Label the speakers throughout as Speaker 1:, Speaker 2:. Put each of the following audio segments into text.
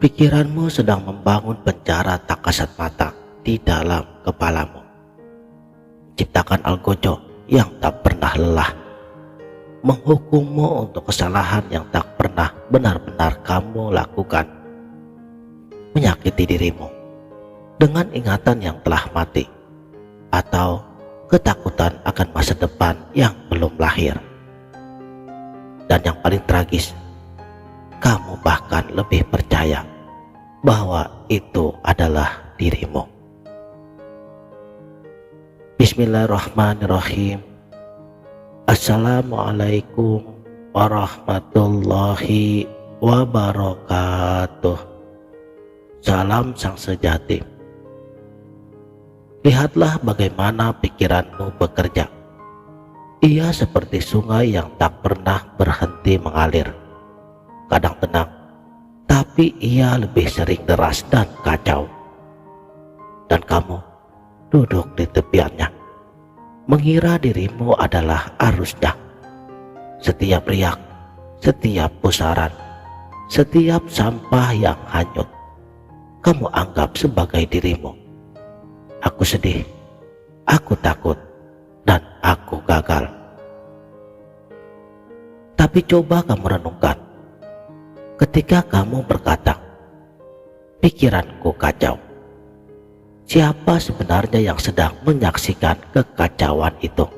Speaker 1: Pikiranmu sedang membangun penjara tak kasat mata di dalam kepalamu, menciptakan algojo yang tak pernah lelah, menghukummu untuk kesalahan yang tak pernah benar-benar kamu lakukan, menyakiti dirimu dengan ingatan yang telah mati, atau ketakutan akan masa depan yang belum lahir. Dan yang paling tragis, kamu bahkan lebih percaya bahwa itu adalah dirimu. Bismillahirrahmanirrahim. Assalamualaikum warahmatullahi wabarakatuh. Salam sang sejati. Lihatlah bagaimana pikiranmu bekerja. Ia seperti sungai yang tak pernah berhenti mengalir. Kadang tenang, tapi ia lebih sering deras dan kacau. Dan kamu duduk di tepiannya, mengira dirimu adalah arusnya. Setiap riak, setiap pusaran, setiap sampah yang hanyut, kamu anggap sebagai dirimu. Aku sedih, aku takut, dan aku gagal. Tapi coba kamu renungkan, ketika kamu berkata, pikiranku kacau, siapa sebenarnya yang sedang menyaksikan kekacauan itu?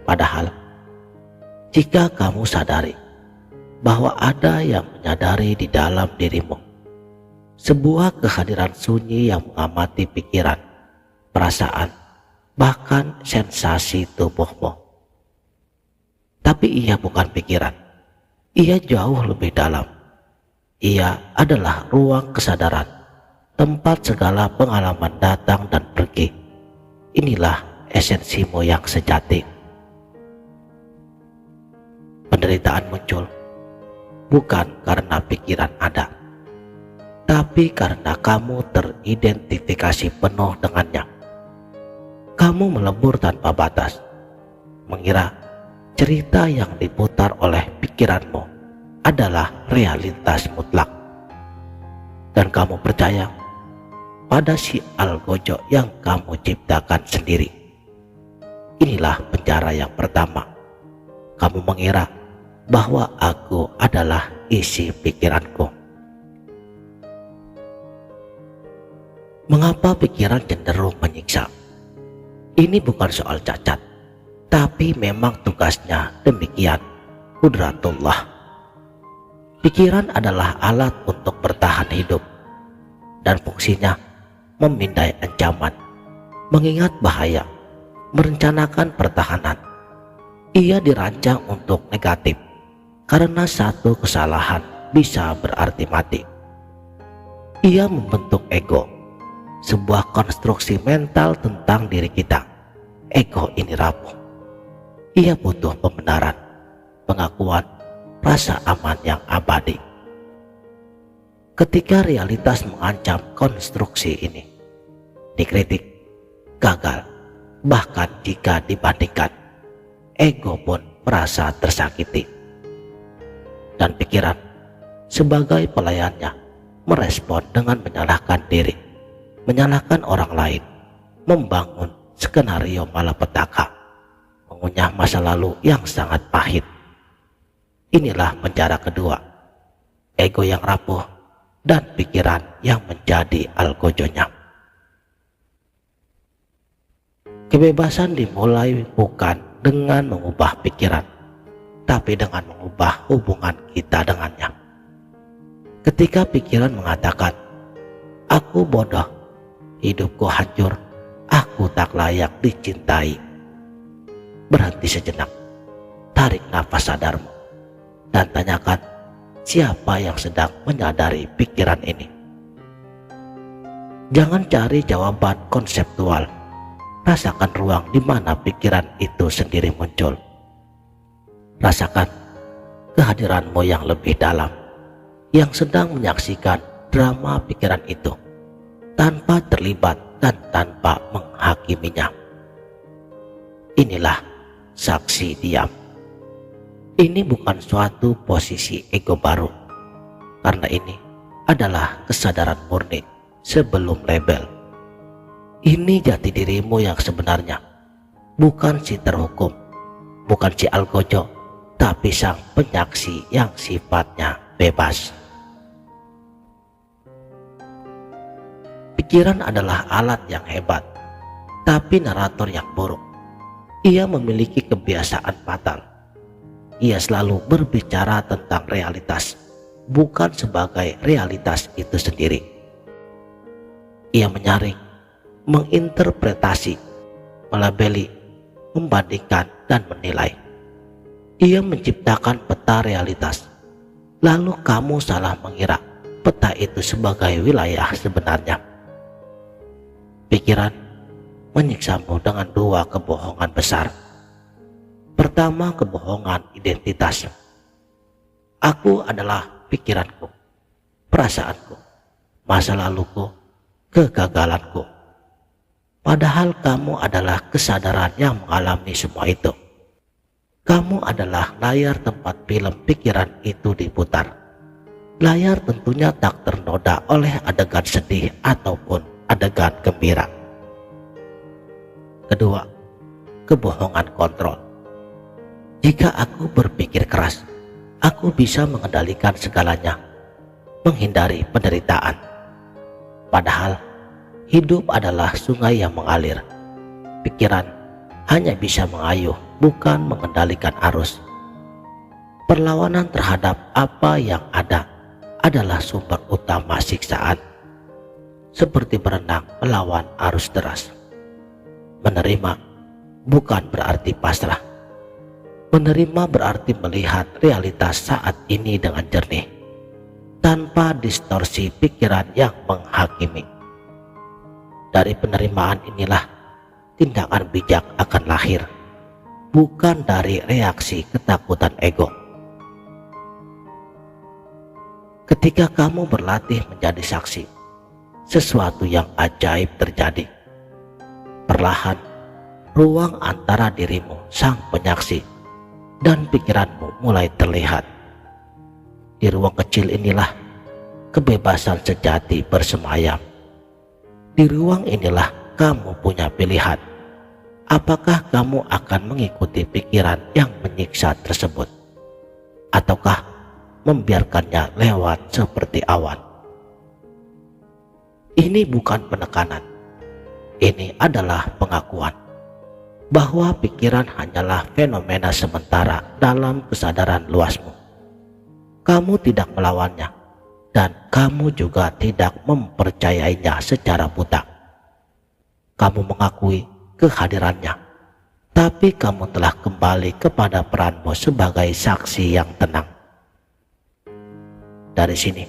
Speaker 1: Padahal, jika kamu sadari bahwa ada yang menyadari di dalam dirimu, sebuah kehadiran sunyi yang mengamati pikiran, perasaan, bahkan sensasi tubuhmu. Tapi ia bukan pikiran, ia jauh lebih dalam. Ia adalah ruang kesadaran, tempat segala pengalaman datang dan pergi. Inilah esensimu yang sejati. Penderitaan muncul bukan karena pikiran ada, tapi karena kamu teridentifikasi penuh dengannya. Kamu melebur tanpa batas, mengira cerita yang diputar oleh pikiranmu adalah realitas mutlak. Dan kamu percaya pada si algojo yang kamu ciptakan sendiri. Inilah penjara yang pertama. Kamu mengira bahwa aku adalah isi pikiranku. Mengapa pikiran cenderung menyiksa? Ini bukan soal cacat, tapi memang tugasnya demikian, qudratullah. Pikiran adalah alat untuk bertahan hidup, dan fungsinya memindai ancaman, mengingat bahaya, merencanakan pertahanan. Ia dirancang untuk negatif, karena satu kesalahan bisa berarti mati. Ia membentuk ego, sebuah konstruksi mental tentang diri kita. Ego ini rapuh. Ia butuh pembenaran, pengakuan, rasa aman yang abadi. Ketika realitas mengancam konstruksi ini, dikritik, gagal, bahkan jika dibandingkan, ego pun merasa tersakiti. Dan pikiran sebagai pelayannya merespon dengan menyalahkan diri, menyalahkan orang lain, membangun skenario malapetaka, mengunyah masa lalu yang sangat pahit. Inilah penjara kedua, ego yang rapuh dan pikiran yang menjadi algojonya. Kebebasan dimulai bukan dengan mengubah pikiran, tapi dengan mengubah hubungan kita dengannya. Ketika pikiran mengatakan, aku bodoh, hidupku hancur, aku tak layak dicintai, berhenti sejenak, tarik nafas sadarmu, dan tanyakan siapa yang sedang menyadari pikiran ini. Jangan cari jawaban konseptual, rasakan ruang di mana pikiran itu sendiri muncul. Rasakan kehadiranmu yang lebih dalam, yang sedang menyaksikan drama pikiran itu, tanpa terlibat dan tanpa menghakiminya. Inilah saksi diam. Ini bukan suatu posisi ego baru, karena ini adalah kesadaran murni sebelum label. Ini jati dirimu yang sebenarnya, bukan si terhukum, bukan si algojo, tapi sang penyaksi yang sifatnya bebas. Pikiran adalah alat yang hebat, tapi narator yang buruk. Ia memiliki kebiasaan fatal. Ia selalu berbicara tentang realitas, bukan sebagai realitas itu sendiri. Ia menyaring, menginterpretasi, melabeli, membandingkan, dan menilai. Ia menciptakan peta realitas, lalu kamu salah mengira peta itu sebagai wilayah sebenarnya. Pikiran menyiksamu dengan dua kebohongan besar. Pertama, kebohongan identitas. Aku adalah pikiranku, perasaanku, masa laluku, kegagalanku. Padahal kamu adalah kesadaran yang mengalami semua itu. Kamu adalah layar tempat film pikiran itu diputar. Layar tentunya tak ternoda oleh adegan sedih ataupun adegan gembira. Kedua, kebohongan kontrol. Jika aku berpikir keras, aku bisa mengendalikan segalanya, menghindari penderitaan. Padahal hidup adalah sungai yang mengalir. Pikiran hanya bisa mengayuh, bukan mengendalikan arus. Perlawanan terhadap apa yang ada adalah sumber utama siksaan. Seperti berenang melawan arus deras. Menerima bukan berarti pasrah. Menerima berarti melihat realitas saat ini dengan jernih, tanpa distorsi pikiran yang menghakimi. Dari penerimaan inilah tindakan bijak akan lahir, bukan dari reaksi ketakutan ego. Ketika kamu berlatih menjadi saksi, sesuatu yang ajaib terjadi. Perlahan, ruang antara dirimu sang penyaksi dan pikiranmu mulai terlihat. Di ruang kecil inilah kebebasan sejati bersemayam. Di ruang inilah kamu punya pilihan. Apakah kamu akan mengikuti pikiran yang menyiksa tersebut, ataukah membiarkannya lewat seperti awan? Ini bukan penekanan. Ini adalah pengakuan bahwa pikiran hanyalah fenomena sementara dalam kesadaran luasmu. Kamu tidak melawannya, dan kamu juga tidak mempercayainya secara buta. Kamu mengakui kehadirannya, tapi kamu telah kembali kepada peranmu sebagai saksi yang tenang. Dari sini,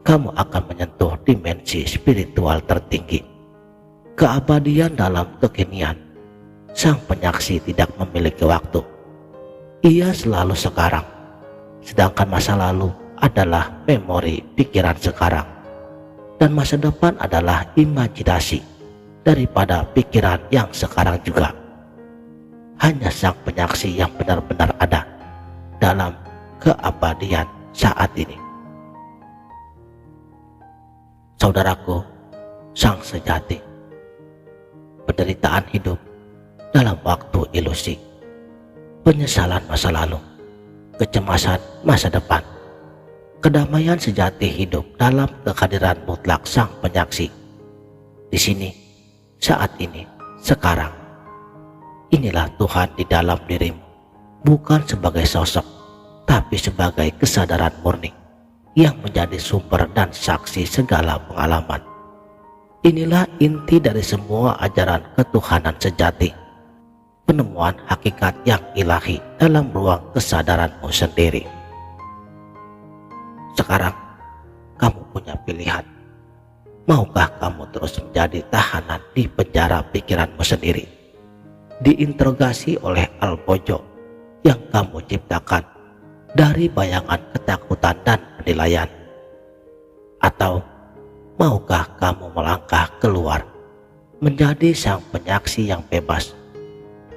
Speaker 1: kamu akan menyentuh dimensi spiritual tertinggi, keabadian dalam kekinian. Sang penyaksi tidak memiliki waktu. Ia selalu sekarang, sedangkan masa lalu adalah memori pikiran sekarang, dan masa depan adalah imajinasi daripada pikiran yang sekarang juga. Hanya sang penyaksi yang benar-benar ada dalam keabadian saat ini. Saudaraku, sang sejati, penderitaan hidup dalam waktu ilusi, penyesalan masa lalu, kecemasan masa depan, kedamaian sejati hidup dalam kehadiran mutlak sang penyaksi. Di sini, saat ini, sekarang. Inilah Tuhan di dalam dirimu, bukan sebagai sosok, tapi sebagai kesadaran murni yang menjadi sumber dan saksi segala pengalaman. Inilah inti dari semua ajaran ketuhanan sejati, penemuan hakikat yang ilahi dalam ruang kesadaranmu sendiri. Sekarang kamu punya pilihan. Maukah kamu terus menjadi tahanan di penjara pikiranmu sendiri, diinterogasi oleh algojo yang kamu ciptakan dari bayangan ketakutan dan penilaian? Atau maukah kamu melangkah keluar menjadi sang penyaksi yang bebas,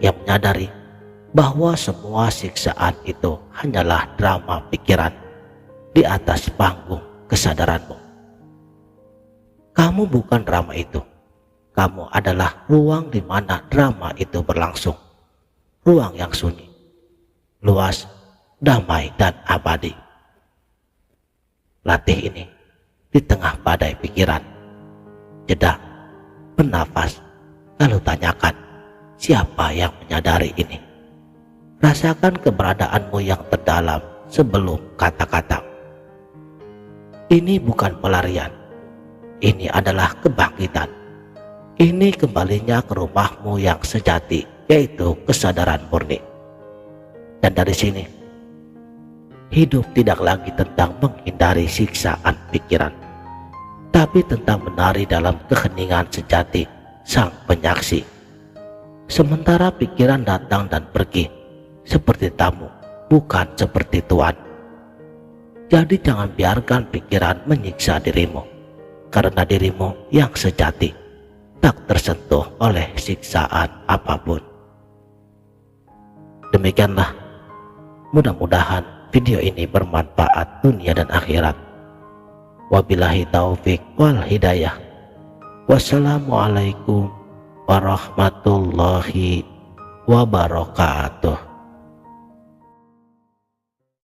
Speaker 1: yang menyadari bahwa semua siksaan itu hanyalah drama pikiran di atas panggung kesadaranmu. Kamu bukan drama itu. Kamu adalah ruang di mana drama itu berlangsung. Ruang yang sunyi, luas, damai, dan abadi. Latih ini di tengah badai pikiran. Jeda, bernafas, lalu tanyakan, siapa yang menyadari ini? Rasakan keberadaanmu yang terdalam sebelum kata-kata. Ini bukan pelarian. Ini adalah kebangkitan. Ini kembalinya ke rumahmu yang sejati, yaitu kesadaran murni. Dan dari sini, hidup tidak lagi tentang menghindari siksaan pikiran, tapi tentang menari dalam keheningan sejati sang penyaksi. Sementara pikiran datang dan pergi, seperti tamu, bukan seperti tuan. Jadi jangan biarkan pikiran menyiksa dirimu, karena dirimu yang sejati tak tersentuh oleh siksaan apapun. Demikianlah, mudah-mudahan video ini bermanfaat dunia dan akhirat. Wabillahi taufik wal hidayah. Wassalamualaikum warahmatullahi wabarakatuh.